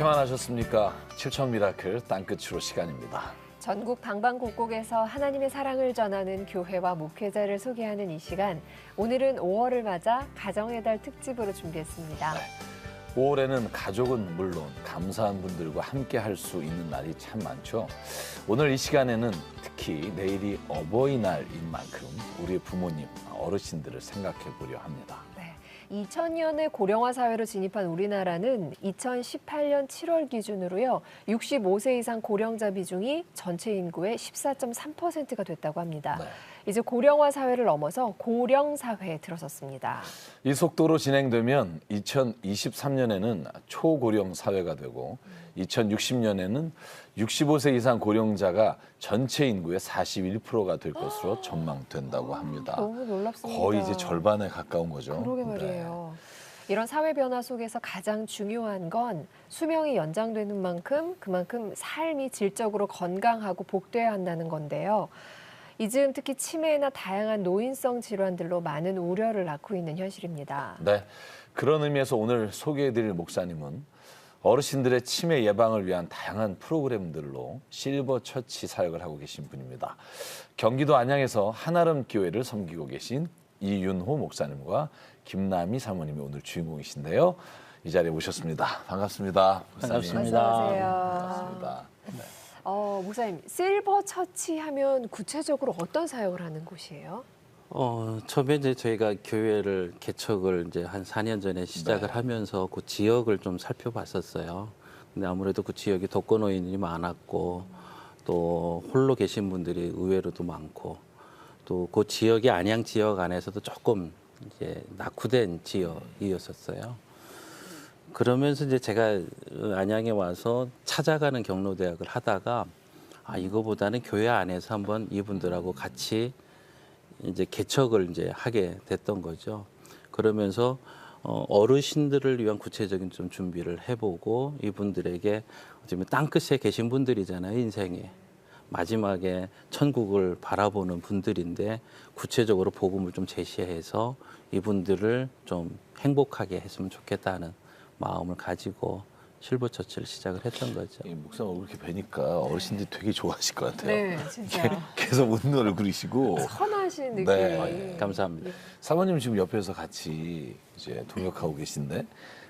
식사만 하셨습니까? 7천 미라클 땅끝으로 시간입니다. 전국 방방곡곡에서 하나님의 사랑을 전하는 교회와 목회자를 소개하는 이 시간. 오늘은 5월을 맞아 가정의 달 특집으로 준비했습니다. 네. 5월에는 가족은 물론 감사한 분들과 함께 할 수 있는 날이 참 많죠. 오늘 이 시간에는 특히 내일이 어버이날인 만큼 우리의 부모님, 어르신들을 생각해 보려 합니다. 2000년에 고령화 사회로 진입한 우리나라는 2018년 7월 기준으로요. 65세 이상 고령자 비중이 전체 인구의 14.3%가 됐다고 합니다. 네. 이제 고령화 사회를 넘어서 고령 사회에 들어섰습니다. 이 속도로 진행되면 2023년에는 초고령 사회가 되고 2060년에는 65세 이상 고령자가 전체 인구의 41%가 될 것으로 전망된다고 합니다. 너무 놀랍습니다. 거의 이제 절반에 가까운 거죠. 그러게 말이에요. 네. 이런 사회 변화 속에서 가장 중요한 건 수명이 연장되는 만큼 그만큼 삶이 질적으로 건강하고 복돼야 한다는 건데요. 이 즈음 특히 치매나 다양한 노인성 질환들로 많은 우려를 낳고 있는 현실입니다. 네, 그런 의미에서 오늘 소개해드릴 목사님은 어르신들의 치매 예방을 위한 다양한 프로그램들로 실버 처치 사역을 하고 계신 분입니다. 경기도 안양에서 한아름 교회를 섬기고 계신 이윤호 목사님과 김남희 사모님이 오늘 주인공이신데요. 이 자리에 모셨습니다. 반갑습니다. 목사님. 반갑습니다. 반갑습니다. 네. 목사님, 실버 처치 하면 구체적으로 어떤 사역을 하는 곳이에요? 처음에 이제 저희가 교회를 개척을 이제 한 4년 전에 시작을 하면서 그 지역을 좀 살펴봤었어요. 근데 아무래도 그 지역이 독거노인이 많았고 또 홀로 계신 분들이 의외로도 많고 또 그 지역이 안양 지역 안에서도 조금 이제 낙후된 지역이었었어요. 그러면서 이제 제가 안양에 와서 찾아가는 경로대학을 하다가 이거보다는 교회 안에서 한번 이분들하고 같이 이제 개척을 이제 하게 됐던 거죠. 그러면서 어르신들을 위한 구체적인 좀 준비를 해보고 이분들에게 어쩌면 땅끝에 계신 분들이잖아요, 인생에. 마지막에 천국을 바라보는 분들인데 구체적으로 복음을 좀 제시해서 이분들을 좀 행복하게 했으면 좋겠다는 마음을 가지고 실버처치를 시작을 했던 거죠. 목사님 얼굴 이렇게 뵈니까 어르신들이 되게 좋아하실 것 같아요. 네, 진짜. 계속 웃는 얼굴이시고. 선하신 느낌이. 네. 감사합니다. 사모님 지금 옆에서 같이 이제 동역하고 계신데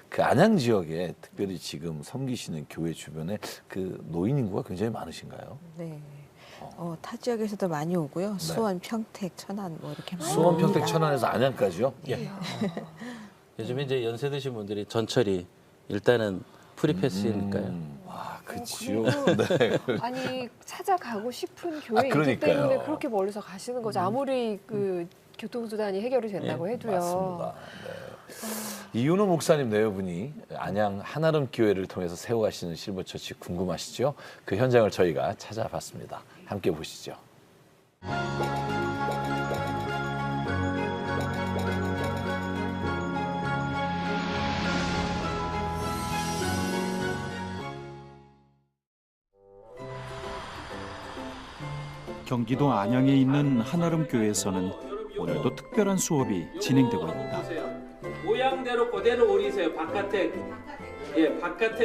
그 안양 지역에 특별히 지금 섬기시는 교회 주변에 그 노인 인구가 굉장히 많으신가요? 네. 타 지역에서도 많이 오고요. 수원, 평택, 천안 뭐 이렇게 많이 수원, 평택, 옵니다. 천안에서 안양까지요? 네. 요즘에 이제 연세 드신 분들이 전철이 일단은 프리패스니까요. 그 지역. 네. 아니, 찾아가고 싶은 교회 있기 그러니까요. 때문에 그렇게 멀리서 가시는 거죠. 아무리 그 교통수단이 해결이 된다고 해도요. 맞습니다. 네. 이윤호 목사님 내외분이 안양 한아름 교회를 통해서 세워가시는 실버처치 궁금하시죠? 그 현장을 저희가 찾아봤습니다. 함께 보시죠. 경기도 안양에 있는 한아름 교회에서는 오늘도 특별한 수업이 진행되고 있다. 모양대로 그대로 오리세요. 바깥에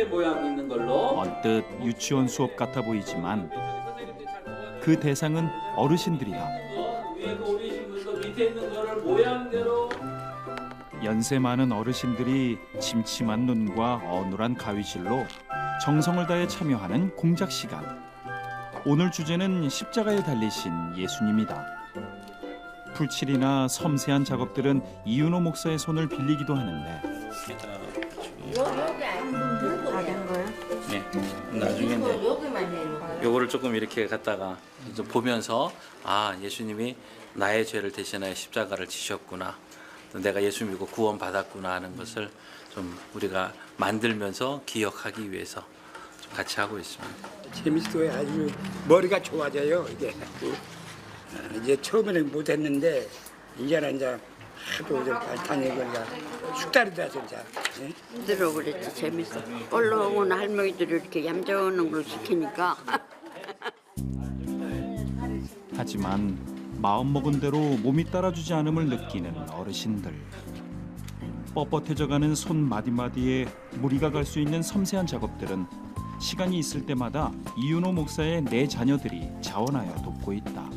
모양 있는 걸로. 언뜻 유치원 수업 같아 보이지만 그 대상은 어르신들이다. 위에 거 오리신 분도 밑에 있는 거를 모양대로. 연세 많은 어르신들이 침침한 눈과 어눌한 가위질로 정성을 다해 참여하는 공작 시간. 오늘 주제는 십자가에 달리신 예수님이다. 풀칠이나 섬세한 작업들은 이윤호 목사의 손을 빌리기도 하는데 다른 거요? 네. 나중에 요거를 조금 이렇게 갖다가 좀 보면서 예수님이 나의 죄를 대신하여 십자가를 지셨구나. 또 내가 예수 믿고 구원 받았구나 하는 것을 좀 우리가 만들면서 기억하기 위해서 좀 같이 하고 있습니다. 재밌어요. 아주 머리가 좋아져요. 이게 이제 처음에는 못했는데 이제는 이제 하도 발탄이고 숙달이다 진짜. 들어 그랬지 재밌어. 올라오는 할머니들이 이렇게 얌전한 걸 시키니까. 하지만 마음먹은 대로 몸이 따라주지 않음을 느끼는 어르신들. 뻣뻣해져가는 손 마디마디에 무리가 갈 수 있는 섬세한 작업들은 시간이 있을 때마다 이윤호 목사의 네 자녀들이 자원하여 돕고 있다.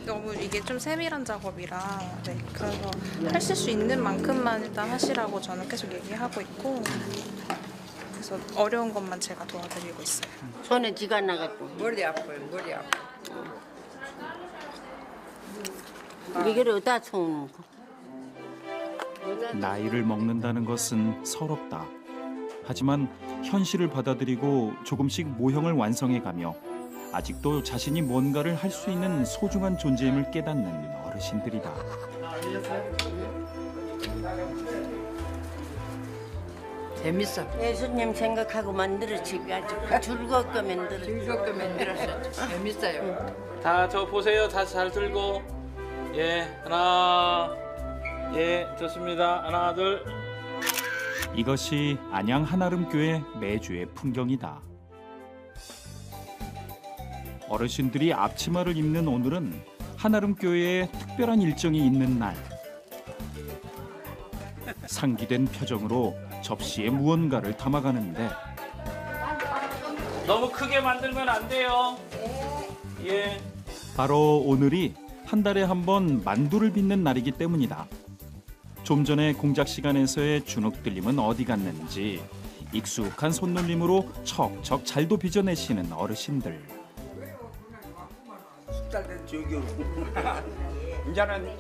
너무 이게 좀 세밀한 작업이라 그래서 하실 수 있는 만큼만 일단 하시라고 저는 계속 얘기하고 있고 그래서 어려운 것만 제가 도와드리고 있어요. 손에 쥐가 나갖고 머리 아파요, 머리 아파. 이걸 어디다 쳐놓고 나이를 먹는다는 것은 서럽다. 하지만 현실을 받아들이고 조금씩 모형을 완성해가며 아직도 자신이 뭔가를 할 수 있는 소중한 존재임을 깨닫는 어르신들이다. 재밌어. 예수님 생각하고 만들었지 아주 즐겁게 만들었지. 즐겁게 만들었어. 재밌어요. 다 저 보세요. 다 잘 들고. 예, 하나. 예, 좋습니다. 하나, 둘. 이것이 안양 한아름교회 매주의 풍경이다. 어르신들이 앞치마를 입는 오늘은 한아름교회에 특별한 일정이 있는 날. 상기된 표정으로 접시에 무언가를 담아가는데 너무 크게 만들면 안 돼요. 예. 바로 오늘이 한 달에 한 번 만두를 빚는 날이기 때문이다. 좀 전에 공작 시간에서의 주눅 들림은 어디 갔는지 익숙한 손놀림으로 척척 잘도 빚어내시는 어르신들. 이제는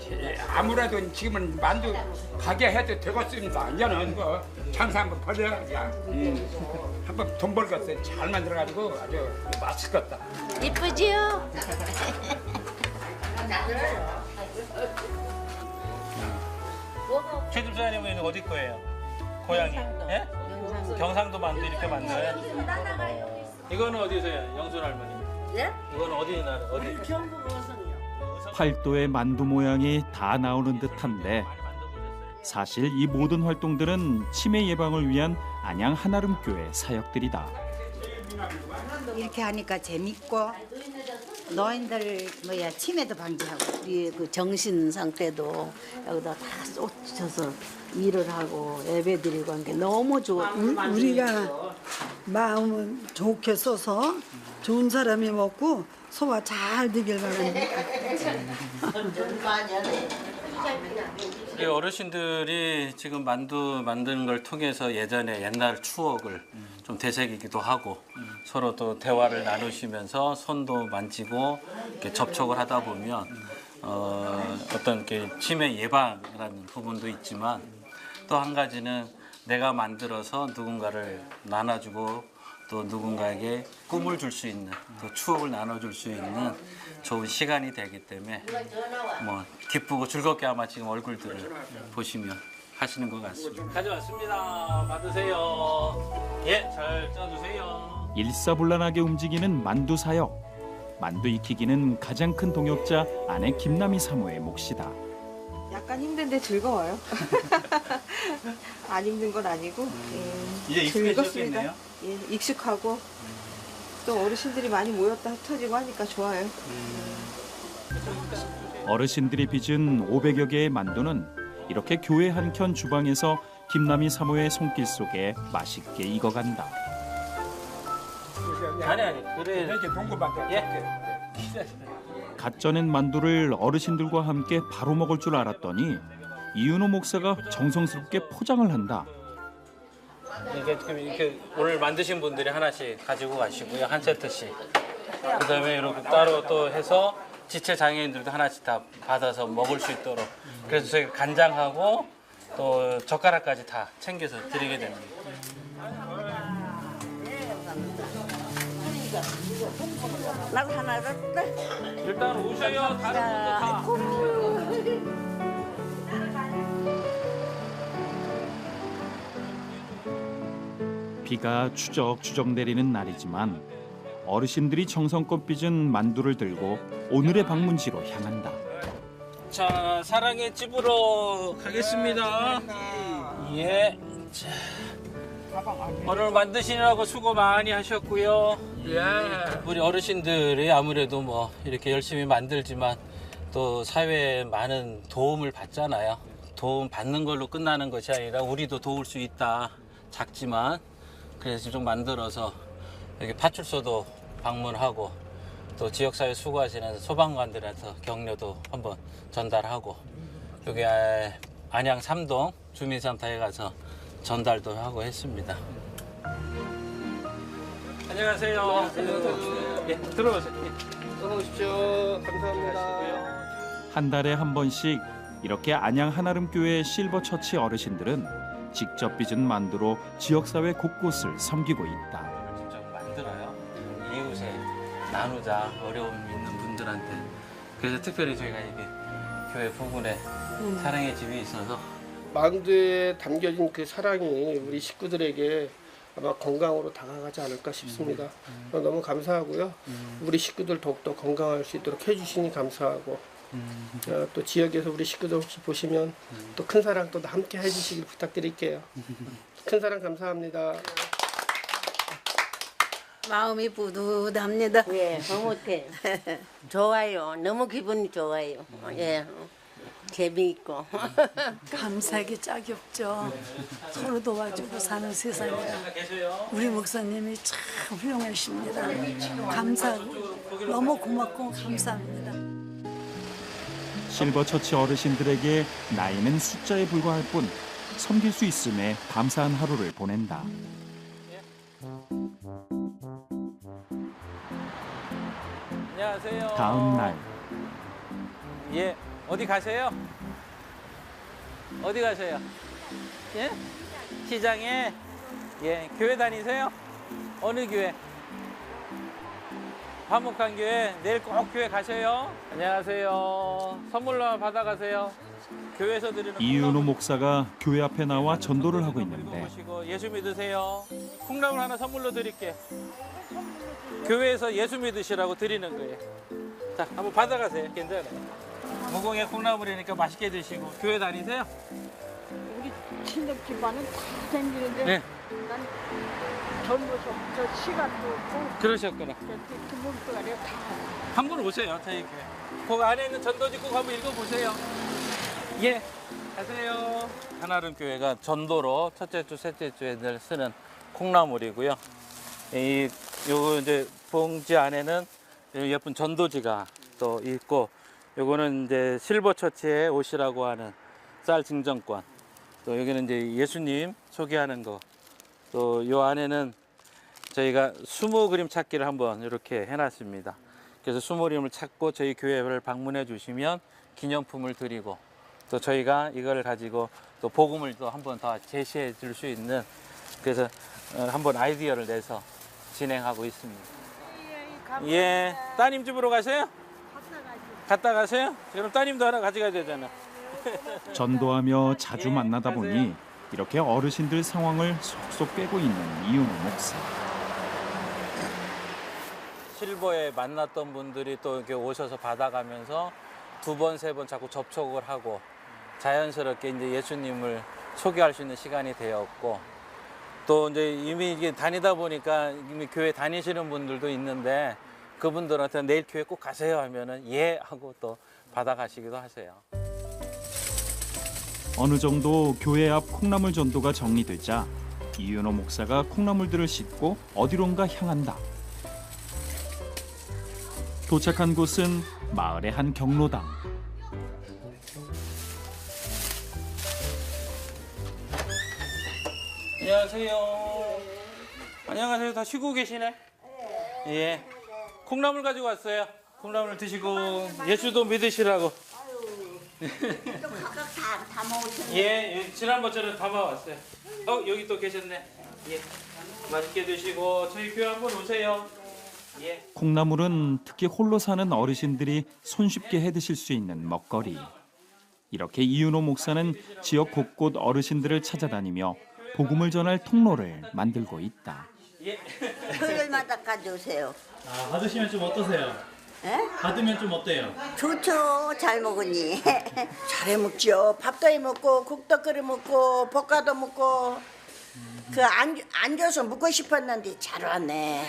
아무래도 지금은 만두 가게 해도 되겠습니다. 이제는 그 장사 한번 벌려야 한번 돈 벌겠어요. 잘 만들어가지고 아주 맛있겠다. 이쁘지요? 최 집사님은 어디 거예요? 고향이? 예? 경상도 만두 이렇게 만들어요? 이거는 어디서요? 영순 할머니? 예? 이거는 어디 나라? 어디? 전국 어성이요. 팔도의 만두 모양이 다 나오는 듯한데 사실 이 모든 활동들은 치매 예방을 위한 안양 한아름교회 사역들이다. 이렇게 하니까 재밌고 노인들 치매도 방지하고 우리 그 정신 상태도 여기다 다 쏟쳐서 일을 하고 예배드리고 한 게 너무 좋아. 우리가 마음은 좋게 써서 좋은 사람이 먹고 소화 잘 되길 바랍니다. 우리 어르신들이 지금 만두 만드는 걸 통해서 예전에 옛날 추억을 좀 되새기기도 하고 서로 또 대화를 나누시면서 손도 만지고 이렇게 접촉을 하다 보면 어떤 이렇게 치매 예방이라는 부분도 있지만 또 한 가지는 내가 만들어서 누군가를 나눠주고 또 누군가에게 꿈을 줄 수 있는 또 추억을 나눠줄 수 있는 좋은 시간이 되기 때문에 뭐 기쁘고 즐겁게 아마 지금 얼굴들을 보시면 하시는 것 같습니다. 가져왔습니다. 받으세요. 예, 잘 짜주세요. 일사불란하게 움직이는 만두 사역. 만두 익히기는 가장 큰 동역자 아내 김남희 사모의 몫이다. 약간 힘든데 즐거워요. 안 힘든 건 아니고 이제 익숙해졌겠네요. 예, 익숙하고 또 어르신들이 많이 모였다 흩어지고 하니까 좋아요. 어르신들이 빚은 500여 개의 만두는 이렇게 교회 한켠 주방에서 김남희 사모의 손길 속에 맛있게 익어간다. 아니 그래. 이렇게 농구밖에 예. 갓 쪄낸 만두를 어르신들과 함께 바로 먹을 줄 알았더니 이윤호 목사가 정성스럽게 포장을 한다. 이렇게 오늘 만드신 분들이 하나씩 가지고 가시고요. 한 세트씩. 그다음에 이렇게 따로 또 해서 지체 장애인들도 하나씩 다 받아서 먹을 수 있도록. 그래서 저희가 간장하고 또 젓가락까지 다 챙겨서 드리게 됩니다. 나도 하나 줬대. 일단 오셔요. 다른 분도 다. 비가 추적추적 내리는 날이지만 어르신들이 정성껏 빚은 만두를 들고 오늘의 방문지로 향한다. 자, 사랑의 집으로 가겠습니다. 예. 자, 오늘 만드시느라고 수고 많이 하셨고요. 예. 우리 어르신들이 아무래도 뭐 이렇게 열심히 만들지만 또 사회에 많은 도움을 받잖아요. 도움 받는 걸로 끝나는 것이 아니라 우리도 도울 수 있다. 작지만 그래서 좀 만들어서 여기 파출소도 방문하고 또 지역사회 수고하시는 소방관들한테 격려도 한번 전달하고 여기 안양 3동 주민센터에 가서 전달도 하고 했습니다. 안녕하세요. 예, 들어오세요. 어서 오십시오. 감사합니다. 한 달에 한 번씩 이렇게 안양 한아름교회 실버처치 어르신들은 직접 빚은 만두로 지역사회 곳곳을 섬기고 있다. 직접 만들어요. 이웃에 나누자, 어려움 있는 분들한테. 그래서 특별히 저희가 이게 교회 부근에 사랑의 집이 있어서 만두에 담겨진 그 사랑이 우리 식구들에게 아마 건강으로 다가가지 않을까 싶습니다. 너무 감사하고요. 우리 식구들 더욱더 건강할 수 있도록 해주시니 감사하고 또 지역에서 우리 식구들 혹시 보시면 또 큰 사랑 또 함께 해주시길 부탁드릴게요. 큰 사랑 감사합니다. 마음이 뿌듯합니다. 예, 흐뭇해. 좋아요. 너무 기분이 좋아요. 예, 재미있고. 감사하기 짝이 없죠. 서로 도와주고 사는 세상이라. 우리 목사님이 참 훌륭하십니다. 감사하고 너무 고맙고 감사합니다. 실버처치 어르신들에게 나이는 숫자에 불과할 뿐 섬길 수 있음에 감사한 하루를 보낸다. 안녕하세요. 다음 날 예, 어디 가세요? 어디 가세요? 예? 시장에? 예, 교회 다니세요? 어느 교회? 화목한 교회. 내일 꼭 교회 가셔요. 안녕하세요. 선물로 하나 받아가세요. 교회에서 드리는 이윤호 목사가 교회 앞에 나와 전도를 하고 있는데 보시고 예수 믿으세요. 콩나물 하나 선물로 드릴게. 교회에서 예수 믿으시라고 드리는 거예요. 자, 한번 받아가세요. 괜찮아요. 무공의 콩나물이니까 맛있게 드시고. 교회 다니세요? 우리 친척 집안은 다 다니는데 네. 난 젊어서부터 시간도 없고 그러셨구나. 기본도가래 다. 한 번 오세요, 저희 교회. 그 안에 있는 전도지 꼭 한번 읽어보세요. 예, 가세요. 한아름 교회가 전도로 첫째 주, 셋째 주에 늘 쓰는 콩나물이고요. 요거 이제 봉지 안에는 예쁜 전도지가 또 있고, 요거는 이제 실버처치에 오시라고 하는 쌀 증정권. 또 여기는 이제 예수님 소개하는 거. 또 요 안에는 저희가 수모 그림 찾기를 한번 이렇게 해놨습니다. 그래서 수모 그림을 찾고 저희 교회를 방문해 주시면 기념품을 드리고, 또 저희가 이걸 가지고 또 복음을 또 한 번 더 제시해 줄 수 있는, 그래서 한번 아이디어를 내서 진행하고 있습니다. 예, 따님 집으로 가세요? 갔다 가세요? 그럼 따님도 하나 가져가야 되잖아. 전도하며 자주 만나다 보니 이렇게 어르신들 상황을 속속 꿰고 있는 이윤호 목사. 실버에 만났던 분들이 또 이렇게 오셔서 받아가면서 두 번, 세 번 자꾸 접촉을 하고 자연스럽게 이제 예수님을 소개할 수 있는 시간이 되었고, 또 이제 이미 이게 다니다 보니까 이미 교회 다니시는 분들도 있는데 그분들한테 내일 교회 꼭 가세요 하면은 예 하고 또 받아가시기도 하세요. 어느 정도 교회 앞 콩나물 전도가 정리되자 이윤호 목사가 콩나물들을 싣고 어디론가 향한다. 도착한 곳은 마을의 한 경로당. 안녕하세요. 안녕하세요. 다 쉬고 계시네? 예. 콩나물 가지고 왔어요. 콩나물 드시고 예수도 믿으시라고. 다 먹으셨네. 예, 지난번처럼 담아왔어요. 여기 또 계셨네. 예. 맛있게 드시고 저희 교회 한번 오세요. 예. 콩나물은 특히 홀로 사는 어르신들이 손쉽게 해드실 수 있는 먹거리. 이렇게 이윤호 목사는 지역 곳곳 어르신들을 찾아다니며 복음을 전할 통로를 만들고 있다. 토요일마다 가져오세요. 아, 받으시면 좀 어떠세요? 예? 받으면 좀 어때요? 좋죠. 잘 먹으니. 잘해 먹죠. 밥도 해 먹고 국도 끓여 먹고 볶아도 먹고 안 줘서 먹고 싶었는데 잘 왔네.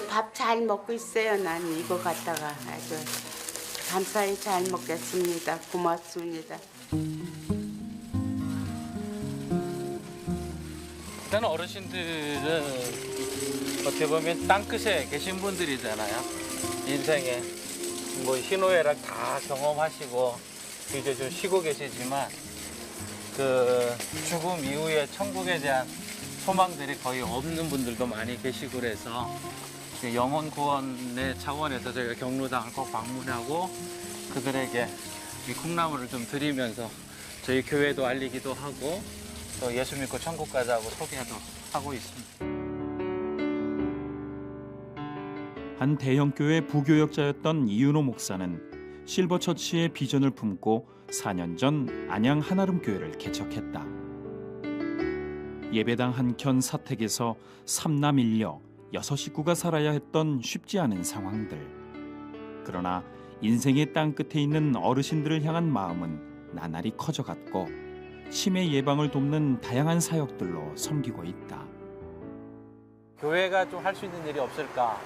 밥 잘 먹고 있어요. 난 이거 갖다가 아주 감사히 잘 먹겠습니다. 고맙습니다. 일단 어르신들은 어떻게 보면 땅끝에 계신 분들이잖아요. 인생에 뭐 희노애락 다 경험하시고 이제 좀 쉬고 계시지만 그 죽음 이후에 천국에 대한 소망들이 거의 없는 분들도 많이 계시고 그래서 영혼 구원의 차원에서 저희가 경로당을 꼭 방문하고 그들에게 이 콩나물을 좀 드리면서 저희 교회도 알리기도 하고 또 예수 믿고 천국 가자고 소개도 하고 있습니다. 한 대형교회 부교역자였던 이윤호 목사는 실버처치의 비전을 품고 4년 전 안양 한아름교회를 개척했다. 예배당 한 켠 사택에서 3남 1녀 6식구가 살아야 했던 쉽지 않은 상황들. 그러나 인생의 땅끝에 있는 어르신들을 향한 마음은 나날이 커져갔고 치매 예방을 돕는 다양한 사역들로 섬기고 있다. 교회가 좀 할 수 있는 일이 없을까?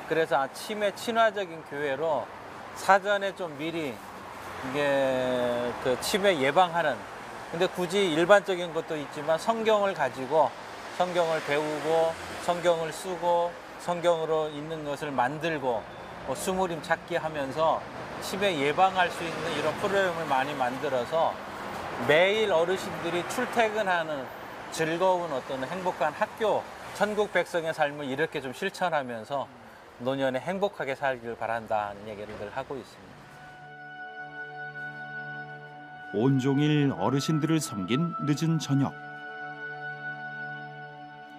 그래서 치매 친화적인 교회로 사전에 좀 미리 이게 그 치매 예방하는, 근데 굳이 일반적인 것도 있지만 성경을 가지고 성경을 배우고 성경을 쓰고 성경으로 있는 것을 만들고 뭐 수무림 찾기 하면서 치매 예방할 수 있는 이런 프로그램을 많이 만들어서 매일 어르신들이 출퇴근하는 즐거운 어떤 행복한 학교, 천국 백성의 삶을 이렇게 좀 실천하면서 노년에 행복하게 살기를 바란다는 얘기를 늘 하고 있습니다. 온종일 어르신들을 섬긴 늦은 저녁.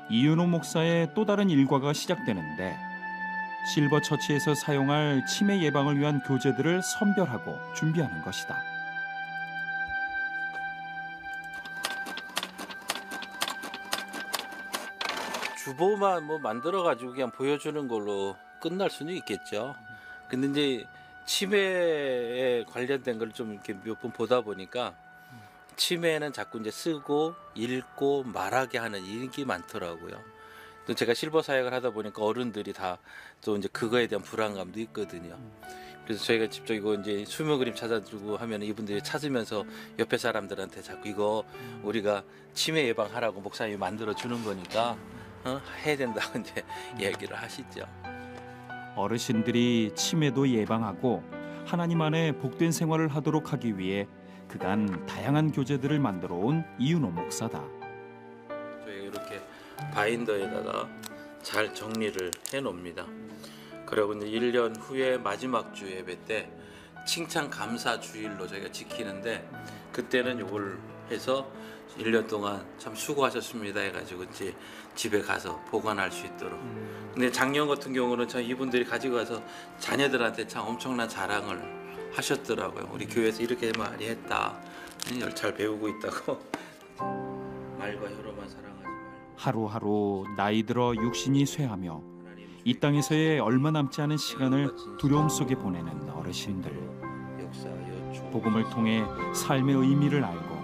이윤호 목사의 또 다른 일과가 시작되는데 실버처치에서 사용할 치매 예방을 위한 교재들을 선별하고 준비하는 것이다. 주보만 뭐 만들어가지고 그냥 보여주는 걸로 끝날 수는 있겠죠. 근데 이제 치매에 관련된 걸 좀 이렇게 몇 번 보다 보니까 치매는 자꾸 이제 쓰고 읽고 말하게 하는 일이 많더라고요. 또 제가 실버 사역을 하다 보니까 어른들이 다 또 이제 그거에 대한 불안감도 있거든요. 그래서 저희가 직접 이거 이제 수명 그림 찾아주고 하면 이분들이 찾으면서 옆에 사람들한테 자꾸 이거 우리가 치매 예방하라고 목사님이 만들어 주는 거니까 해야 된다고 이제 얘기를 하시죠. 어르신들이 치매도 예방하고 하나님 안에 복된 생활을 하도록 하기 위해 그간 다양한 교재들을 만들어 온 이윤호 목사다. 저희가 이렇게 바인더에다가 잘 정리를 해놓습니다. 그리고 이제 1년 후에 마지막 주 예배 때 칭찬 감사 주일로 저희가 지키는데 그때는 이걸 해서 1년 동안 참 수고하셨습니다 해가지고 이제 집에 가서 보관할 수 있도록. 근데 작년 같은 경우는 참 이분들이 가지고 가서 자녀들한테 참 엄청난 자랑을 하셨더라고요. 우리 교회에서 이렇게 많이 했다. 잘 배우고 있다고. 말과 혀로만 사랑하지 말고. 하루하루 나이 들어 육신이 쇠하며 이 땅에서의 얼마 남지 않은 시간을 두려움 속에 보내는 어르신들. 복음을 통해 삶의 의미를 알고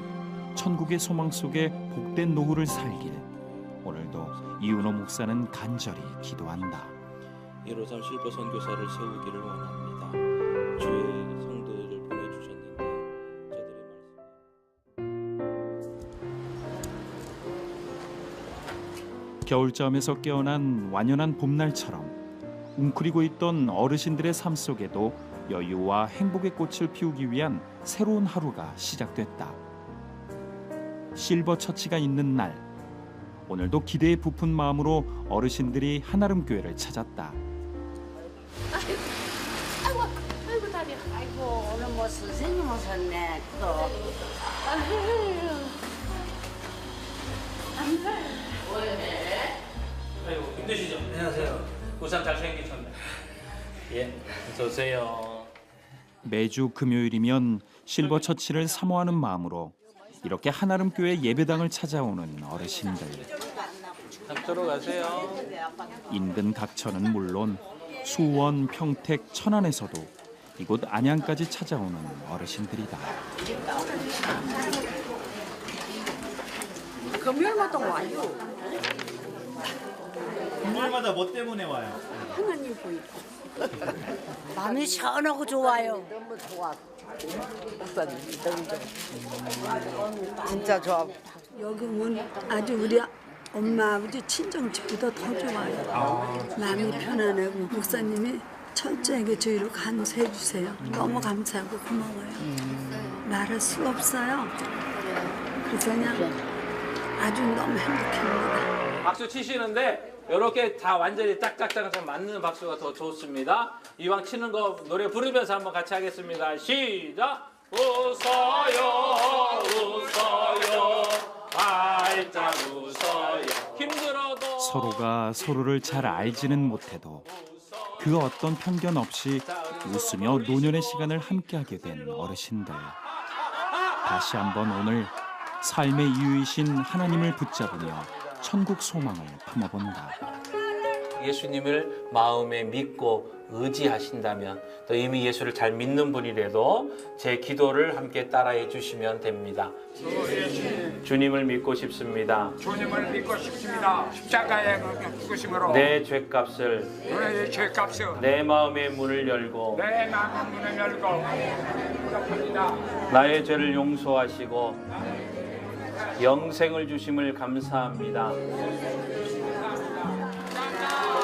천국의 소망 속에 복된 노후를 살길 오늘도 이윤호 목사는 간절히 기도한다. 153 실버 선교사를 세우기를 원합니다. 주의 성도를 보내주셨는데 겨울잠에서 깨어난 완연한 봄날처럼 웅크리고 있던 어르신들의 삶 속에도 여유와 행복의 꽃을 피우기 위한 새로운 하루가 시작됐다. 실버처치가 있는 날, 오늘도 기대에 부푼 마음으로 어르신들이 한아름교회를 찾았다. 아이고 다리야. 아이고 오늘 뭐 선생님 오셨네 또. 아이고 힘드시죠? 안녕하세요. 우산 잘생기셨네. 예, 어서 오세요. 매주 금요일이면 실버처치를 사모하는 마음으로 이렇게 한아름교회 예배당을 찾아오는 어르신들. 잡도록 가세요. 인근 각천은 물론 수원, 평택, 천안에서도 이곳 안양까지 찾아오는 어르신들이다. 금요일마다 와요. 금요일마다 뭐 때문에 와요? 하나님 보이고. 마음이 시원하고 좋아요. 너무 좋아. 목사님 너무 좋아. 진짜 좋아. 여기 오면 아주 우리 엄마 아버지 친정집보다 더 좋아요. 마음이 편안하고 목사님이 철저하게 저희를 감사해 주세요. 너무 감사하고 고마워요. 말할 수가 없어요. 그래서 그냥 아주 너무 행복합니다. 박수 치시는데 이렇게 다 완전히 딱딱딱 맞는 박수가 더 좋습니다. 이왕 치는 거 노래 부르면서 한번 같이 하겠습니다. 시작! 웃어요 웃어요 활짝 웃어요 힘들어도 서로가 서로를 잘 알지는 못해도 그 어떤 편견 없이 웃으며 노년의 시간을 함께하게 된 어르신들. 다시 한번 오늘 삶의 이유이신 하나님을 붙잡으며 천국 소망을 품어본다. 예수님을 마음에 믿고 의지하신다면 또 이미 예수를 잘 믿는 분이라도 제 기도를 함께 따라해 주시면 됩니다. 주님을 믿고 싶습니다. 주님을 믿고 싶습니다. 십자가의 그 죽으심으로 내 죄값을 너의 죄값을 내 마음의 문을 열고 내 마음의 문을 열고 부탁합니다. 나의 죄를 용서하시고 영생을 주심을 감사합니다.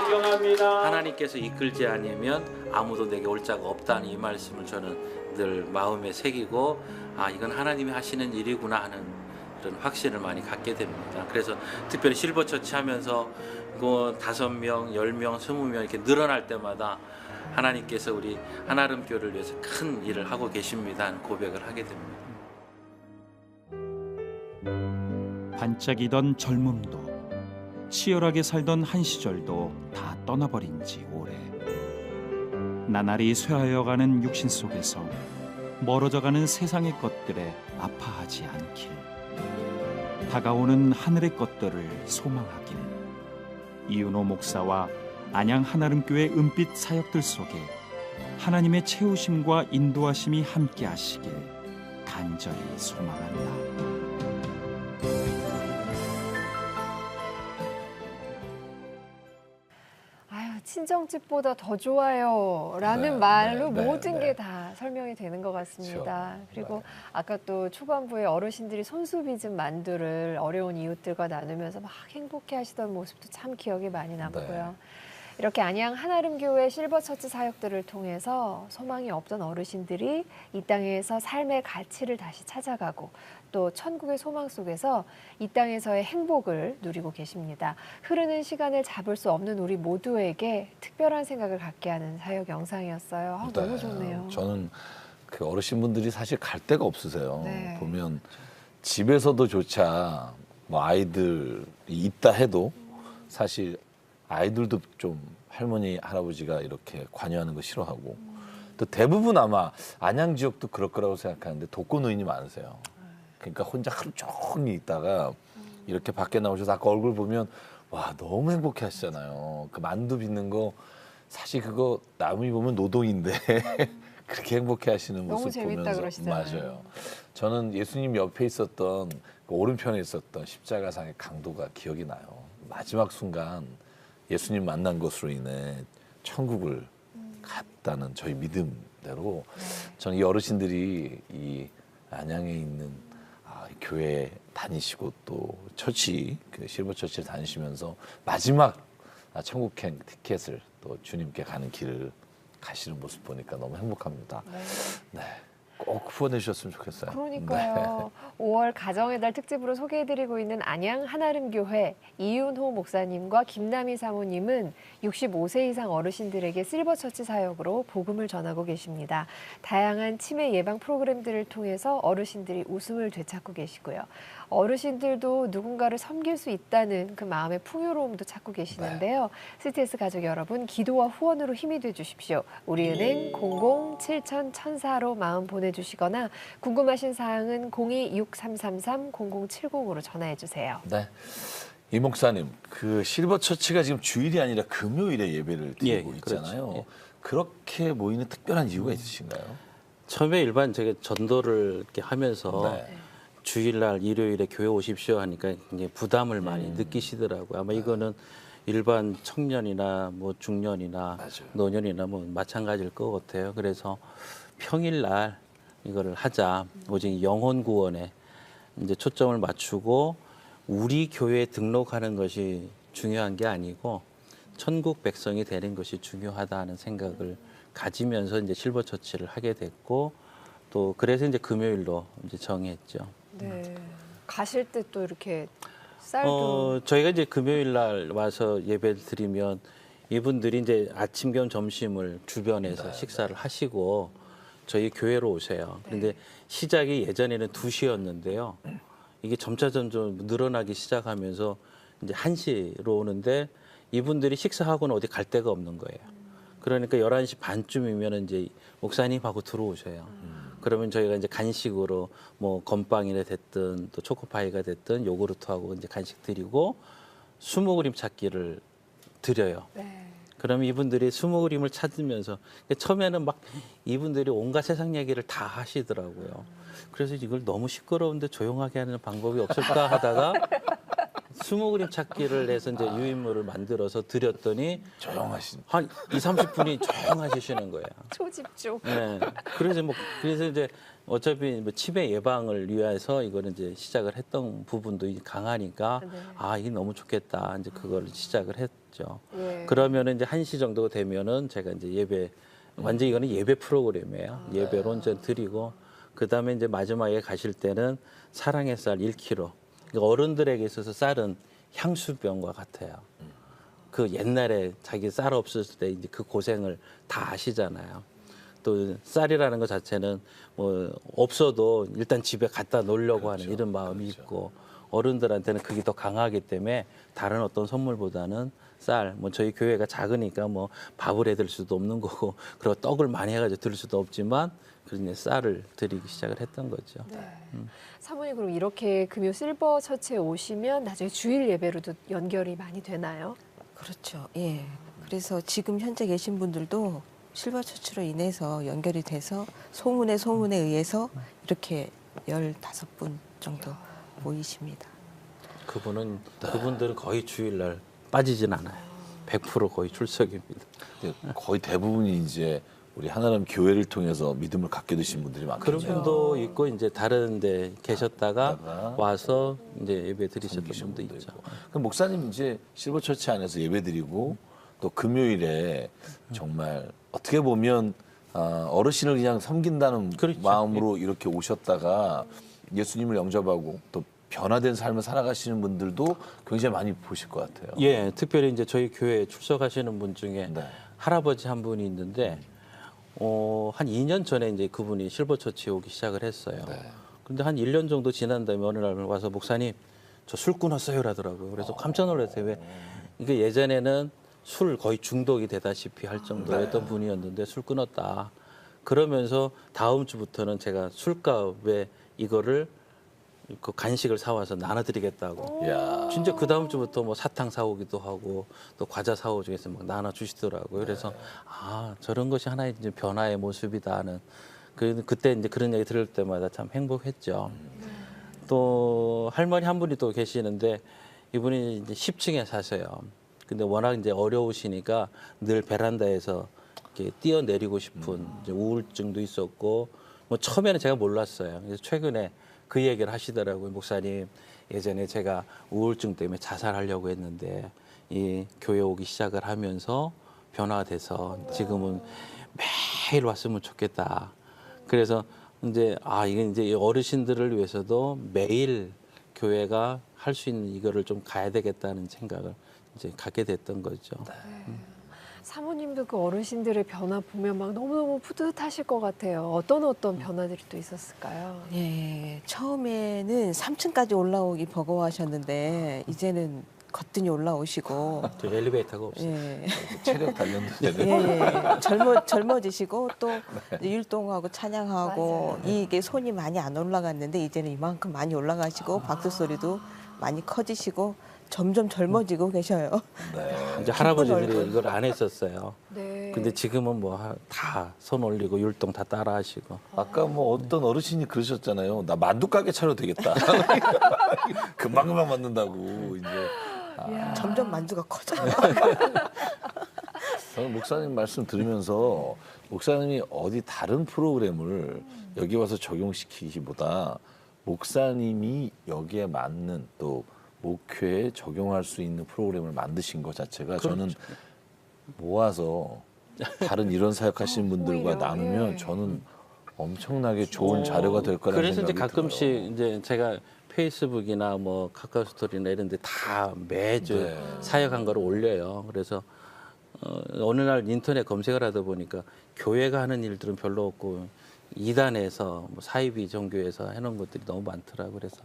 존경합니다. 하나님께서 이끌지 않으면 아무도 내게 올 자가 없다는 이 말씀을 저는 늘 마음에 새기고 아 이건 하나님이 하시는 일이구나 하는 그런 확신을 많이 갖게 됩니다. 그래서 특별히 실버처치 하면서 그 5명, 10명, 20명 이렇게 늘어날 때마다 하나님께서 우리 한아름교를 위해서 큰 일을 하고 계십니다 하는 고백을 하게 됩니다. 반짝이던 젊음도 치열하게 살던 한 시절도 다 떠나버린 지 오래. 나날이 쇠하여가는 육신 속에서 멀어져가는 세상의 것들에 아파하지 않길. 다가오는 하늘의 것들을 소망하길. 이윤호 목사와 안양 한아름교회 은빛 사역들 속에 하나님의 채우심과 인도하심이 함께하시길 간절히 소망한다. 친정집보다 더 좋아요 라는 네, 말로 네, 모든 네. 게 다 설명이 되는 것 같습니다. 그렇죠. 그리고 아까 또 초반부에 어르신들이 손수 빚은 만두를 어려운 이웃들과 나누면서 막 행복해 하시던 모습도 참 기억이 많이 남고요. 이렇게 안양 한아름교회 실버처치 사역들을 통해서 소망이 없던 어르신들이 이 땅에서 삶의 가치를 다시 찾아가고 또 천국의 소망 속에서 이 땅에서의 행복을 누리고 계십니다. 흐르는 시간을 잡을 수 없는 우리 모두에게 특별한 생각을 갖게 하는 사역 영상이었어요. 아, 너무 좋네요. 저는 그 어르신분들이 사실 갈 데가 없으세요. 네. 보면 집에서도 조차 뭐 아이들이 있다 해도 사실 아이들도 좀 할머니, 할아버지가 이렇게 관여하는 거 싫어하고 또 대부분 아마 안양 지역도 그럴 거라고 생각하는데 독거노인이 많으세요. 그러니까 혼자 하루 종일 있다가 이렇게 밖에 나오셔서 아까 얼굴 보면 와 너무 행복해 하시잖아요. 그 만두 빚는 거 사실 그거 남이 보면 노동인데 그렇게 행복해 하시는 모습 너무 재밌다 보면서 그러시잖아요. 맞아요. 저는 예수님 옆에 있었던 그 오른편에 있었던 십자가상의 강도가 기억이 나요. 마지막 순간 예수님 만난 것으로 인해 천국을 갔다는 저희 믿음대로 저는 이 어르신들이 이 안양에 있는 교회 다니시고 또 처치 그 실버처치를 다니시면서 마지막 천국행 티켓을 또 주님께 가는 길을 가시는 모습 보니까 너무 행복합니다. 네. 꼭 후원해 주셨으면 좋겠어요. 그러니까요. 5월 가정의 달 특집으로 소개해드리고 있는 안양 한아름교회 이윤호 목사님과 김남희 사모님은 65세 이상 어르신들에게 실버처치 사역으로 복음을 전하고 계십니다. 다양한 치매 예방 프로그램들을 통해서 어르신들이 웃음을 되찾고 계시고요. 어르신들도 누군가를 섬길 수 있다는 그 마음의 풍요로움도 찾고 계시는데요. CTS 가족 여러분, 기도와 후원으로 힘이 되주십시오. 우리은행 00-7000-1004로 마음 보내주시거나 궁금하신 사항은 02-6333-0070으로 전화해주세요. 네. 이 목사님, 그 실버처치가 지금 주일이 아니라 금요일에 예배를 드리고 있잖아요. 그렇죠. 그렇게 모이는 특별한 이유가 있으신가요? 처음에 일반 제가 전도를 이렇게 하면서 네. 주일날 일요일에 교회 오십시오 하니까 이제 부담을 많이 느끼시더라고요. 아마 이거는 일반 청년이나 뭐 중년이나 맞아요. 노년이나 뭐 마찬가지일 것 같아요. 그래서 평일날 이거를 하자. 오직 영혼 구원에 이제 초점을 맞추고 우리 교회에 등록하는 것이 중요한 게 아니고 천국 백성이 되는 것이 중요하다는 생각을 가지면서 이제 실버처치를 하게 됐고 또 그래서 이제 금요일로 이제 정했죠. 네. 가실 때 또 이렇게 쌀도 저희가 이제 금요일 날 와서 예배를 드리면 이분들이 이제 아침 겸 점심을 주변에서 식사를 하시고 저희 교회로 오세요. 그런데 시작이 예전에는 2시였는데요. 이게 점점 늘어나기 시작하면서 이제 1시로 오는데 이분들이 식사하고는 어디 갈 데가 없는 거예요. 그러니까 11시 반쯤이면 이제 목사님하고 들어오셔요. 그러면 저희가 이제 간식으로 뭐 건빵이나 됐든 또 초코파이가 됐든 요구르트하고 이제 간식 드리고 수모 그림 찾기를 드려요. 그러면 이분들이 수모 그림을 찾으면서 처음에는 막 이분들이 온갖 세상 얘기를 다 하시더라고요. 그래서 이걸 너무 시끄러운데 조용하게 하는 방법이 없을까 하다가 수모 그림 찾기를 해서 이제 유인물을 만들어서 드렸더니 조용하신 한 2~30분이 조용하시는 거예요. 초집중. 네. 그래서 이제 어차피 뭐 치매 예방을 위해서 이거는 이제 시작을 했던 부분도 강하니까 아, 이게 너무 좋겠다. 이제 그걸 시작을 했죠. 그러면은 이제 1시 정도 되면은 제가 이제 예배 완전 이거는 예배 프로그램이에요. 예배로 이제 드리고 그다음에 이제 마지막에 가실 때는 사랑의 쌀 1kg. 어른들에게 있어서 쌀은 향수병과 같아요. 그 옛날에 자기 쌀 없었을 때 이제 그 고생을 다 아시잖아요. 또 쌀이라는 것 자체는 뭐 없어도 일단 집에 갖다 놓으려고 하는 이런 마음이 있고 어른들한테는 그게 더 강하기 때문에 다른 어떤 선물보다는 쌀, 뭐 저희 교회가 작으니까 뭐 밥을 해드릴 수도 없는 거고 그리고 떡을 많이 해가지고 드릴 수도 없지만 그런 쌀을 드리기 시작을 했던 거죠. 사모님 그럼 이렇게 금요 실버 처치에 오시면 나중에 주일 예배로도 연결이 많이 되나요? 그렇죠. 예. 그래서 지금 현재 계신 분들도 실버 처치로 인해서 연결이 돼서 소문에 의해서 이렇게 15분 정도 모이십니다. 그분들은 거의 주일날 빠지진 않아요. 100% 거의 출석입니다. 거의 대부분이 이제 우리 하나님 교회를 통해서 믿음을 갖게 되신 분들이 많거든요. 그런 분도 있고 이제 다른 데 계셨다가 와서 이제 예배 드리셨던 분도 있죠. 그럼 목사님 이제 실버처치 안에서 예배드리고 또 금요일에 정말 어떻게 보면 어르신을 그냥 섬긴다는 마음으로 이렇게 오셨다가 예수님을 영접하고 또 변화된 삶을 살아가시는 분들도 굉장히 많이 보실 것 같아요. 예, 특별히 이제 저희 교회에 출석하시는 분 중에 할아버지 한 분이 있는데 한 2년 전에 이제 그분이 실버처치에 오기 시작을 했어요. 그런데 한 1년 정도 지난 다음에 어느 날 와서 목사님 저 술 끊었어요 라더라고요. 그래서 깜짝 놀랐어요. 왜 이게 예전에는 술 거의 중독이 되다시피 할 정도였던 분이었는데 술 끊었다. 그러면서 다음 주부터는 제가 술값에 이거를 그 간식을 사와서 나눠드리겠다고. 진짜 그 다음 주부터 뭐 사탕 사오기도 하고 또 과자 사오기 위해서 막 나눠주시더라고요. 그래서 아 저런 것이 하나의 이제 변화의 모습이다 하는 그때 이제 그런 얘기 들을 때마다 참 행복했죠. 또 할머니 한 분이 또 계시는데 이분이 이제 10층에 사세요. 근데 워낙 이제 어려우시니까 늘 베란다에서 이렇게 뛰어내리고 싶은 이제 우울증도 있었고 뭐 처음에는 제가 몰랐어요. 그래서 최근에 그 얘기를 하시더라고요. 목사님, 예전에 제가 우울증 때문에 자살하려고 했는데 이 교회 오기 시작을 하면서 변화돼서 지금은 매일 왔으면 좋겠다. 그래서 이제 이게 이제 어르신들을 위해서도 매일 교회가 할 수 있는 이거를 좀 가야 되겠다는 생각을 이제 갖게 됐던 거죠. 사모님도 그 어르신들의 변화 보면 막 너무너무 뿌듯하실 것 같아요. 어떤 변화들이 또 있었을까요? 예, 처음에는 3층까지 올라오기 버거워하셨는데 이제는 거뜬히 올라오시고 저 엘리베이터가 없어요. 예. 체력 단련도 젊어지시고 또 이제 율동하고 찬양하고 이게 손이 많이 안 올라갔는데 이제는 이만큼 많이 올라가시고 박수 소리도 많이 커지시고 점점 젊어지고 계셔요. 이제 할아버지들이 이걸 안 했었어요. 네. 근데 지금은 뭐 다 손 올리고 율동 다 따라하시고. 아까 뭐 어떤 어르신이 그러셨잖아요. 나 만두 가게 차려도 되겠다. 금방 만든다고 이제. 점점 만두가 커져요. 저는 목사님 말씀 들으면서 목사님이 어디 다른 프로그램을 여기 와서 적용시키기보다 목사님이 여기에 맞는 또 목회에 적용할 수 있는 프로그램을 만드신 것 자체가 저는 모아서 다른 이런 사역하시는 분들과 오히려, 나누면 예. 저는 엄청나게 좋은 자료가 될 거라는 그래서 이제 생각이 가끔씩 들어요. 이제 제가 페이스북이나 뭐 카카오 스토리나 이런 데 다 매주 네. 사역한 거를 올려요. 그래서 어느 날 인터넷 검색을 하다 보니까 교회가 하는 일들은 별로 없고 이단에서 뭐 사이비 종교에서 해놓은 것들이 너무 많더라고요. 그래서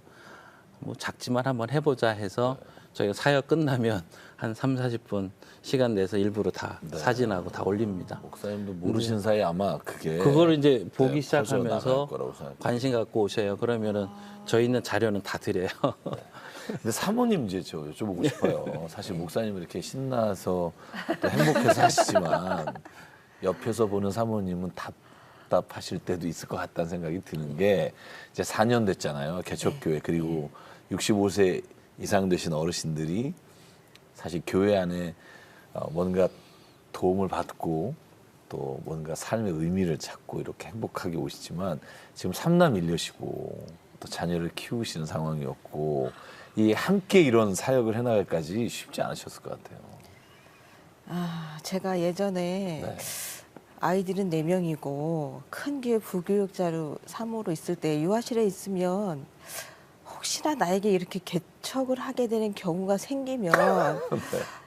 뭐 작지만 한번 해보자 해서 저희가 사역 끝나면 한 3, 40분 시간 내서 일부러 다 사진하고 다 올립니다. 목사님도 모르신 사이에 아마 그게 그걸 이제 보기 네, 시작하면서 퍼져나갈 거라고 생각해요. 관심 갖고 오셔요. 그러면은 저희는 자료는 다 드려요. 근데 사모님 이제 저 여쭤보고 싶어요. 사실 목사님 이렇게 신나서 또 행복해서 하시지만 옆에서 보는 사모님은 답답하실 때도 있을 것 같다는 생각이 드는 게 이제 4년 됐잖아요. 개척교회. 그리고 65세 이상 되신 어르신들이 사실 교회 안에 뭔가 도움을 받고 또 뭔가 삶의 의미를 찾고 이렇게 행복하게 오시지만 지금 3남 1녀시고 또 자녀를 키우시는 상황이었고 이 함께 이런 사역을 해나갈까지 쉽지 않으셨을 것 같아요. 제가 예전에 네. 아이들은 4명이고 큰 교회 부교육자로 사모로 있을 때 유아실에 있으면 혹시나 나에게 이렇게 개척을 하게 되는 경우가 생기면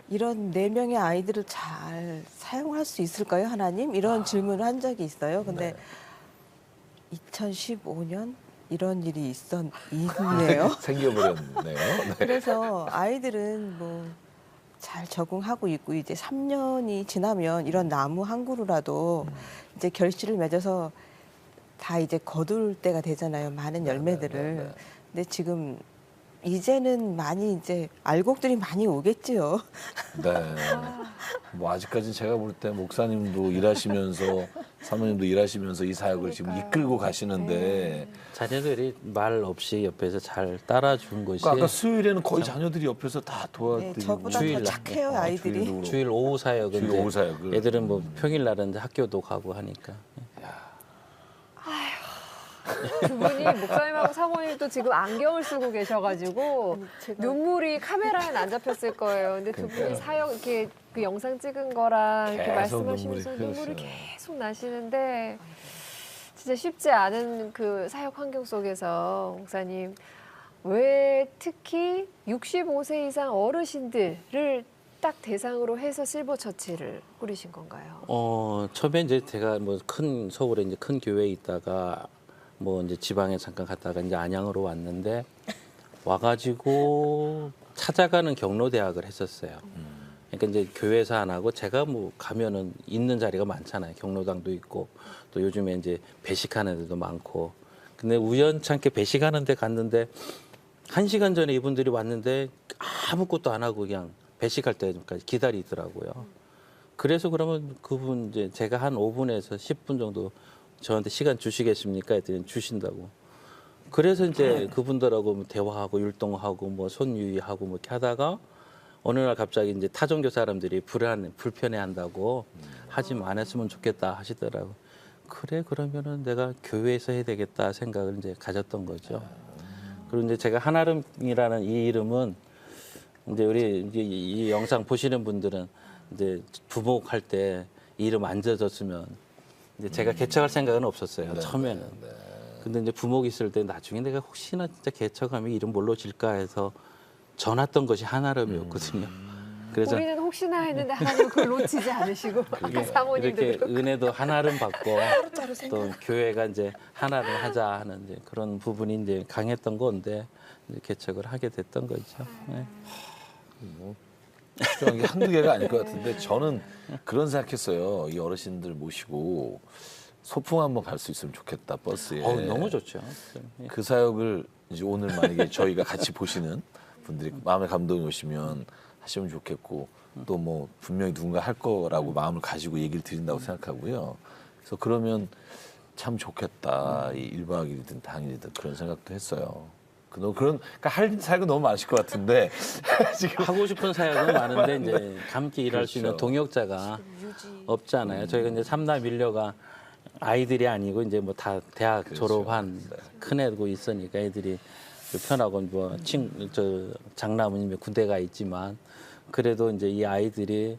이런 4명의 아이들을 잘 사용할 수 있을까요, 하나님? 이런 질문을 한 적이 있어요. 근데 2015년 이런 일이 있네요. 생겨버렸네요. 네. 그래서 아이들은 뭐 잘 적응하고 있고 이제 3년이 지나면 이런 나무 한 그루라도 이제 결실을 맺어서 다 이제 거둘 때가 되잖아요. 많은 열매들을. 근데 지금 이제는 많이 이제 알곡들이 많이 오겠지요. 네. 뭐 아직까지는 제가 볼 때 목사님도 일하시면서 사모님도 일하시면서 이 사역을 지금 이끌고 가시는데 자녀들이 말 없이 옆에서 잘 따라준 것이 아까 수요일에는 거의 자녀들이 옆에서 다 도와드리고 저보다 더 착해요, 아이들이. 주일 오후 사역은 주일 이제 오후 사역을. 애들은 뭐 평일 날은 이제 학교도 가고 하니까. 두 분이 목사님하고 사모님도 지금 안경을 쓰고 계셔가지고 눈물이 카메라엔 안 잡혔을 거예요. 근데 두 분이 사역 이렇게 그 영상 찍은 거랑 이렇게 계속 말씀하시면서 눈물이 눈물이 흘렀어요. 계속 나시는데 진짜 쉽지 않은 그 사역 환경 속에서 목사님 왜 특히 65세 이상 어르신들을 딱 대상으로 해서 실버 처치를 꾸리신 건가요? 처음에 이제 제가 뭐 큰 서울에 이제 큰 교회에 있다가 뭐 이제 지방에 잠깐 갔다가 이제 안양으로 왔는데 와가지고 찾아가는 경로대학을 했었어요. 그러니까 이제 교회에서 안 하고 제가 뭐 가면은 있는 자리가 많잖아요. 경로당도 있고 또 요즘에 이제 배식하는 데도 많고. 근데 우연찮게 배식하는 데 갔는데 1시간 전에 이분들이 왔는데 아무것도 안 하고 그냥 배식할 때까지 기다리더라고요. 그래서 그러면 그분 이제 제가 한 5분에서 10분 정도 저한테 시간 주시겠습니까? 했더니 주신다고. 그래서 이제 그분들하고 뭐 대화하고 율동하고 뭐 손유의하고 뭐 이렇게 하다가 어느 날 갑자기 이제 타종교 사람들이 불편해한다고 하지 안 했으면 좋겠다 하시더라고. 그래 그러면은 내가 교회에서 해야 되겠다 생각을 이제 가졌던 거죠. 그리고 이제 제가 한아름이라는 이 이름은 이제 우리 이제 이 영상 보시는 분들은 이제 부목할 때 이 이름 안 젖었으면 이제 제가 개척할 생각은 없었어요. 처음에는. 근데 이제 부목 있을 때 나중에 내가 혹시나 진짜 개척하면 이름 뭘로 질까 해서 전했던 것이 한아름이었거든요. 그래서 우리는 혹시나 했는데 하나님 그걸 놓치지 않으시고 아까 사모님도 이렇게 그렇고. 은혜도 한아름 받고 또 교회가 이제 하나를 하자 하는 이제 그런 부분이 이제 강했던 건데 이제 개척을 하게 됐던 거죠. 네. 뭐 필요한 게 한두 개가 아닐 것 같은데 저는 그런 생각했어요. 이 어르신들 모시고 소풍 한번 갈 수 있으면 좋겠다 버스에. 너무 좋죠. 그 사역을 이제 오늘 만약에 저희가 같이 보시는 분들이 마음에 감동이 오시면 하시면 좋겠고 또 뭐 분명히 누군가 할 거라고 마음을 가지고 얘기를 드린다고 생각하고요. 그래서 그러면 참 좋겠다. 이 1박 2일이든 당일이든 그런 생각도 했어요. 그러니까 할 사역은 너무 많으실 것 같은데 지금 하고 싶은 사역은 많은데 이제 함께 일할 수 있는 그렇죠. 동역자가 없잖아요. 저희가 이제 삼남 일녀가 아이들이 아니고 이제 뭐 다 대학 그렇죠. 졸업한 큰 애고 있으니까 애들이 편하고 뭐 장남은 군대 가 있지만 그래도 이제 이 아이들이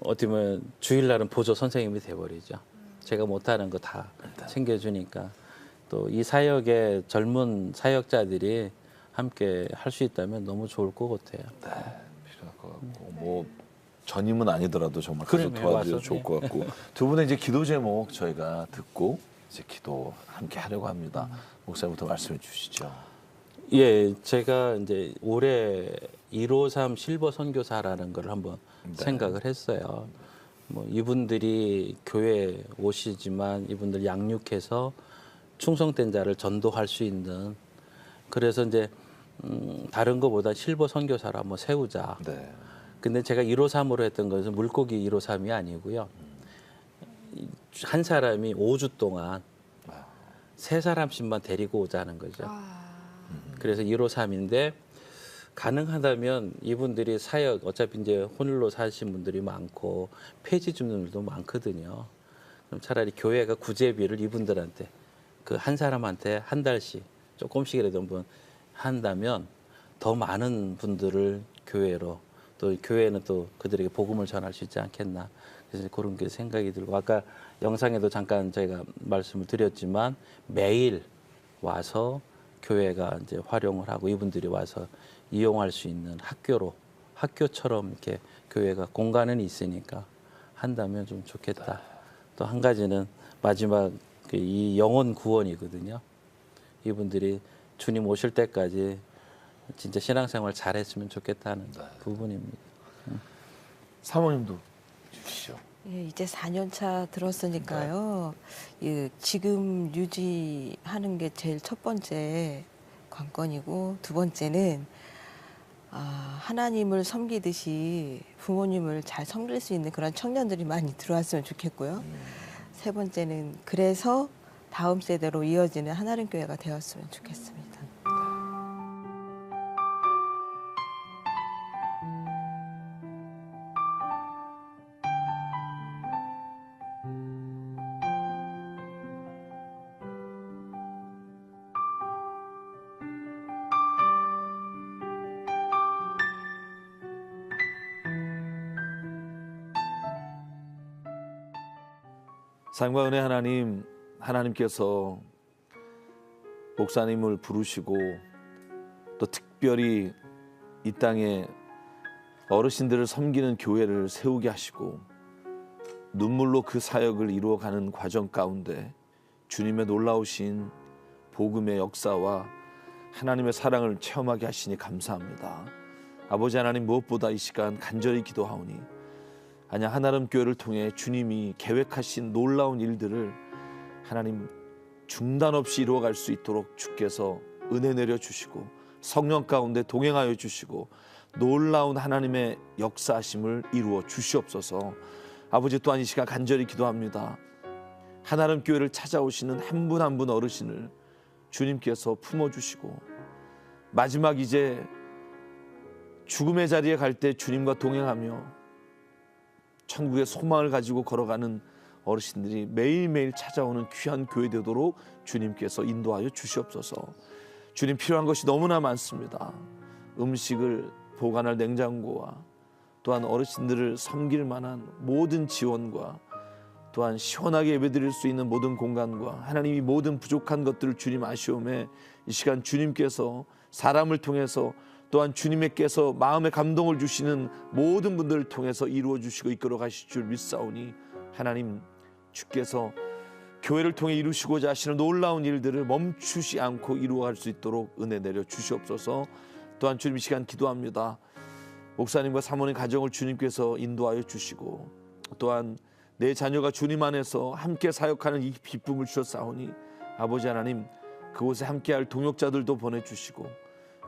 어떻게 보면 주일날은 보조 선생님이 돼버리죠. 제가 못하는 거 다 챙겨주니까 또 이 사역에 젊은 사역자들이 함께 할 수 있다면 너무 좋을 것 같아요. 네, 필요할 것 같고 뭐 전임은 아니더라도 정말 가서 그러면 도와주셔도 와서, 좋을 것 같고 두 분의 이제 기도 제목 저희가 듣고 이제 기도 함께 하려고 합니다. 목사님부터 말씀해 주시죠. 예, 제가 이제 올해 153 실버 선교사라는 걸 한번 생각을 했어요. 뭐 이분들이 교회에 오시지만 이분들 양육해서 충성된 자를 전도할 수 있는 그래서 이제 다른 것보다 실버 선교사를 한번 세우자. 네. 근데 제가 153으로 했던 것은 물고기 153이 아니고요. 한 사람이 5주 동안 3사람씩만 데리고 오자는 거죠. 그래서 153인데 가능하다면 이분들이 사역 어차피 이제 홀로 사신 분들이 많고 폐지 줍는 분들도 많거든요. 그럼 차라리 교회가 구제비를 이분들한테 그 한 사람한테 한 달씩 조금씩이라도 한번 한다면 더 많은 분들을 교회로 또 교회는 또 그들에게 복음을 전할 수 있지 않겠나. 그래서 그런 게 생각이 들고 아까 영상에도 잠깐 제가 말씀을 드렸지만 매일 와서 교회가 이제 활용을 하고 이분들이 와서 이용할 수 있는 학교처럼 이렇게 교회가 공간은 있으니까 한다면 좀 좋겠다. 또 한 가지는 마지막 이 영혼 구원이거든요. 이분들이 주님 오실 때까지 진짜 신앙생활 잘했으면 좋겠다는 부분입니다. 사모님도 주시죠. 예, 이제 4년 차 들었으니까요. 지금 유지하는 게 제일 첫 번째 관건이고 두 번째는 하나님을 섬기듯이 부모님을 잘 섬길 수 있는 그런 청년들이 많이 들어왔으면 좋겠고요. 세 번째는 그래서 다음 세대로 이어지는 하나님 교회가 되었으면 좋겠습니다. 사랑과 은혜 하나님께서 목사님을 부르시고 또 특별히 이 땅에 어르신들을 섬기는 교회를 세우게 하시고 눈물로 그 사역을 이루어가는 과정 가운데 주님의 놀라우신 복음의 역사와 하나님의 사랑을 체험하게 하시니 감사합니다. 아버지 하나님, 무엇보다 이 시간 간절히 기도하오니 하나님 교회를 통해 주님이 계획하신 놀라운 일들을 하나님 중단 없이 이루어갈 수 있도록 주께서 은혜 내려주시고 성령 가운데 동행하여 주시고 놀라운 하나님의 역사하심을 이루어 주시옵소서. 아버지, 또한 이 시간 간절히 기도합니다. 하나님 교회를 찾아오시는 한 분 한 분 어르신을 주님께서 품어주시고 마지막 이제 죽음의 자리에 갈 때 주님과 동행하며 천국의 소망을 가지고 걸어가는 어르신들이 매일매일 찾아오는 귀한 교회 되도록 주님께서 인도하여 주시옵소서. 주님, 필요한 것이 너무나 많습니다. 음식을 보관할 냉장고와 또한 어르신들을 섬길 만한 모든 지원과 또한 시원하게 예배드릴 수 있는 모든 공간과 하나님이 모든 부족한 것들을 주님 아시오매 이 시간 주님께서 사람을 통해서 또한 주님께서 마음의 감동을 주시는 모든 분들을 통해서 이루어 주시고 이끌어 가실 줄 믿사오니 하나님, 주께서 교회를 통해 이루시고자 하시는 놀라운 일들을 멈추지 않고 이루어갈 수 있도록 은혜 내려 주시옵소서. 또한 주님, 이 시간 기도합니다. 목사님과 사모님 가정을 주님께서 인도하여 주시고 또한 내 자녀가 주님 안에서 함께 사역하는 이 기쁨을 주셨사오니 아버지 하나님, 그곳에 함께할 동역자들도 보내주시고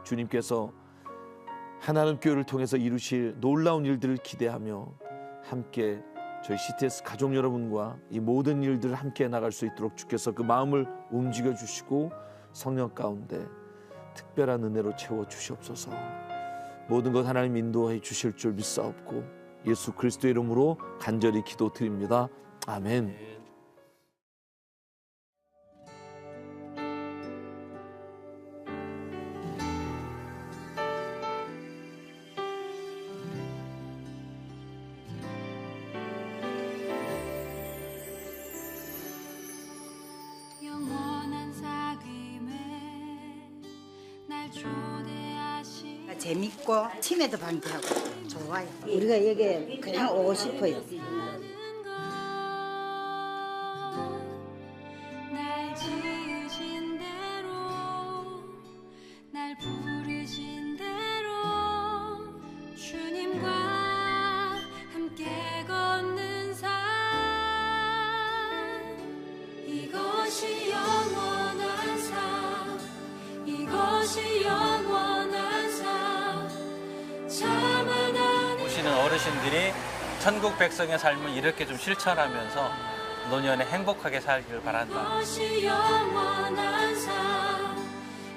주님께서 하나님 교회를 통해서 이루실 놀라운 일들을 기대하며 함께 저희 CTS 가족 여러분과 이 모든 일들을 함께 나갈 수 있도록 주께서 그 마음을 움직여 주시고 성령 가운데 특별한 은혜로 채워 주시옵소서. 모든 것 하나님 인도해 주실 줄 믿사옵고 예수 그리스도의 이름으로 간절히 기도드립니다. 아멘. 재밌고 치매도 방지하고 좋아요. 우리가 여기 그냥 오고 싶어요. 날 지으신 대로 날 부르신 대로 주님과 함께 걷는 삶 이것이 영원한 삶 이것이 영원한 삶 오시는 어르신들이 천국 백성의 삶을 이렇게 좀 실천하면서 노년에 행복하게 살기를 바란다. 이것이 영원한 삶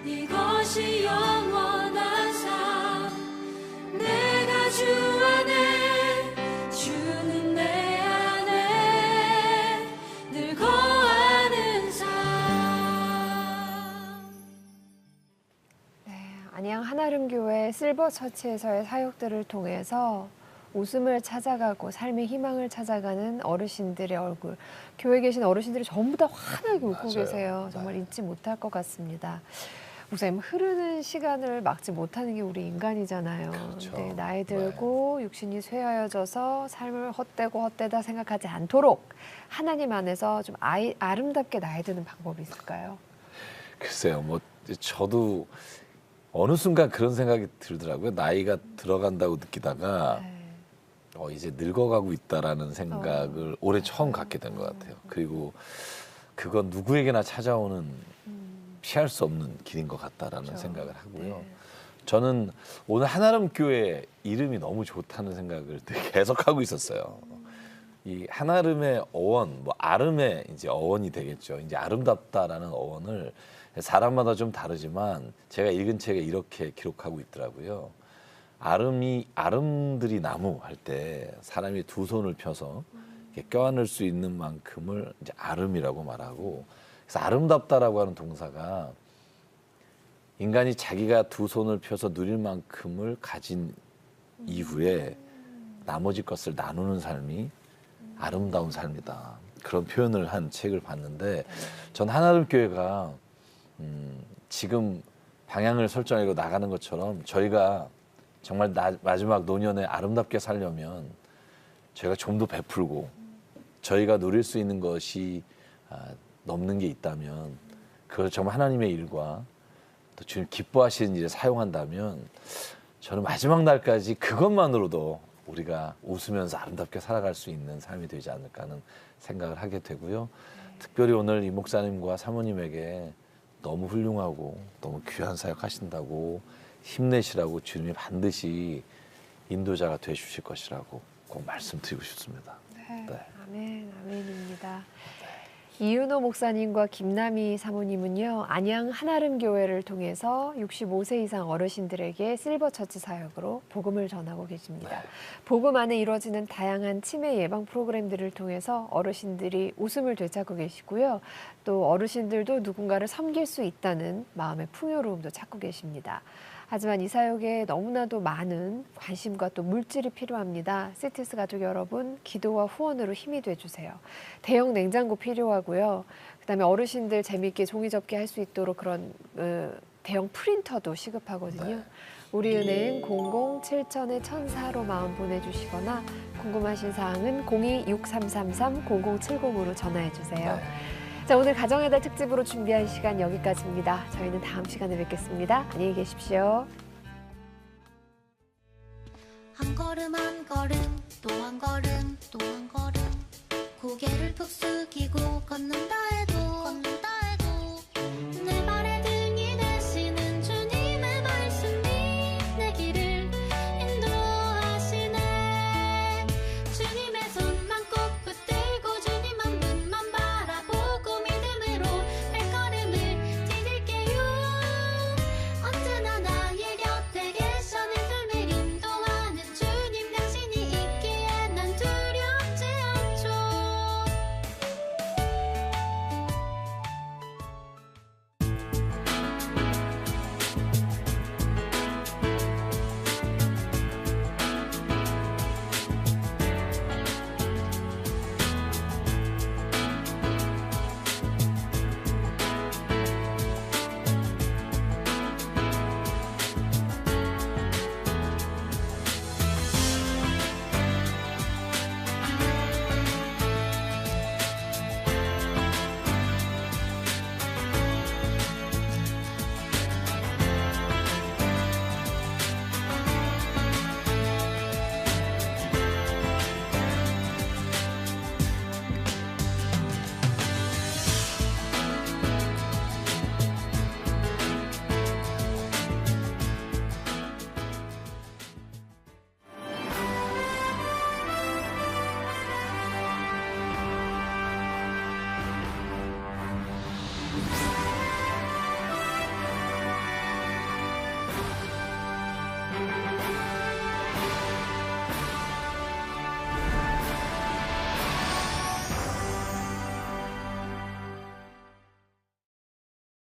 이것이 영원한 삶 내가 주 안에 주는 내 안에 늘 거하는 삶. 안양 한아름교회 실버처치에서의 사역들을 통해서 웃음을 찾아가고 삶의 희망을 찾아가는 어르신들의 얼굴, 교회에 계신 어르신들이 전부 다 환하게 웃고 맞아요. 계세요. 정말 잊지 못할 것 같습니다. 목사님, 흐르는 시간을 막지 못하는 게 우리 인간이잖아요. 그렇죠. 네, 나이 들고 육신이 쇠하여져서 삶을 헛되고 헛되다 생각하지 않도록 하나님 안에서 좀 아름답게 나이 드는 방법이 있을까요? 글쎄요, 뭐 저도 어느 순간 그런 생각이 들더라고요. 나이가 들어간다고 느끼다가 이제 늙어가고 있다라는 생각을 올해 처음 갖게 된 것 같아요. 그리고 그건 누구에게나 찾아오는 피할 수 없는 길인 것 같다라는 그렇죠. 생각을 하고요. 저는 오늘 한아름교회 이름이 너무 좋다는 생각을 되게 계속 하고 있었어요. 이 한아름의 어원, 뭐 아름의 이제 어원이 되겠죠. 이제 아름답다라는 어원을 사람마다 좀 다르지만 제가 읽은 책에 이렇게 기록하고 있더라고요. 아름들이 나무 할 때 사람이 두 손을 펴서 이렇게 껴안을 수 있는 만큼을 이제 아름이라고 말하고, 그래서 아름답다라고 하는 동사가 인간이 자기가 두 손을 펴서 누릴 만큼을 가진 이후에 나머지 것을 나누는 삶이 아름다운 삶이다. 그런 표현을 한 책을 봤는데 전 한아름교회가 지금 방향을 설정하고 나가는 것처럼 저희가 정말 마지막 노년에 아름답게 살려면 저희가 좀 더 베풀고 저희가 누릴 수 있는 것이 넘는 게 있다면 그걸 정말 하나님의 일과 또 주님 기뻐하시는 일에 사용한다면 저는 마지막 날까지 그것만으로도 우리가 웃으면서 아름답게 살아갈 수 있는 삶이 되지 않을까 하는 생각을 하게 되고요. 특별히 오늘 이 목사님과 사모님에게 너무 훌륭하고 너무 귀한 사역 하신다고 힘내시라고 주님이 반드시 인도자가 되주실 것이라고 꼭 말씀드리고 싶습니다. 네. 아멘, 아멘입니다. 이윤호 목사님과 김남희 사모님은요, 안양 한아름교회를 통해서 65세 이상 어르신들에게 실버처치 사역으로 복음을 전하고 계십니다. 복음 안에 이루어지는 다양한 치매 예방 프로그램들을 통해서 어르신들이 웃음을 되찾고 계시고요. 또 어르신들도 누군가를 섬길 수 있다는 마음의 풍요로움도 찾고 계십니다. 하지만 이 사역에 너무나도 많은 관심과 또 물질이 필요합니다. CTS 가족 여러분, 기도와 후원으로 힘이 돼주세요. 대형 냉장고 필요하고요. 그다음에 어르신들 재미있게 종이 접기 할 수 있도록 그런 대형 프린터도 시급하거든요. 우리은행 00-7000-1004로 마음 보내주시거나 궁금하신 사항은 02-6333-0070으로 전화해주세요. 자, 오늘 가정의 달 특집으로 준비한 시간 여기까지입니다. 저희는 다음 시간에 뵙겠습니다. 안녕히 계십시오. 한 걸음 한 걸음